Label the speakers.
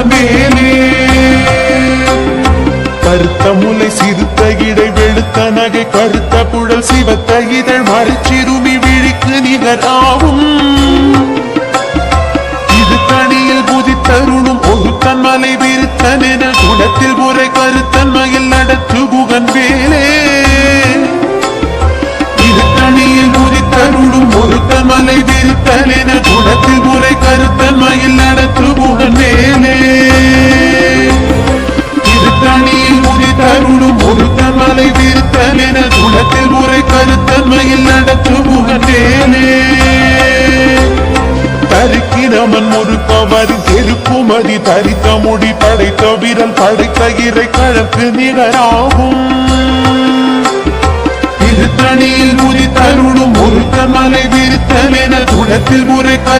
Speaker 1: மேலே கருத்த முலை சிறுத்த இடை வெளுத்த நகை கருத்த புழல் சிவத்த இதழ் மறுச்சிறுமி விழிக்கு நிகராகும் இது தனியில் புதித்தருளும் ஒழுத்தன் மலை விருத்தன் என குணத்தில் முறை கருத்தன்மையில் நடத்து புகன் வேலே இது தனியில் புதித்தருளும் ஒழுத்தன் மலை விருத்தன் என குணத்தில் முறை கருத்தன்மையில் நடத்து புகன் வேலே இது தனியில் புதித்தருளும் ஒழுத்தன் மலை விருத்தன் என குணத்தில் முறை கருத்தன்மையில் நடத்து புகன் வேலே தருக்கிரமன் முறுப்பவரின் தெருக்குமதி தரித்த முடி படைத்த விரல் படைத்த இறை கழற்கு நிகராகும் இது தனியில் முதி தருளும் ஒருத்த மலை விருத்தன் என குணத்தில் முறை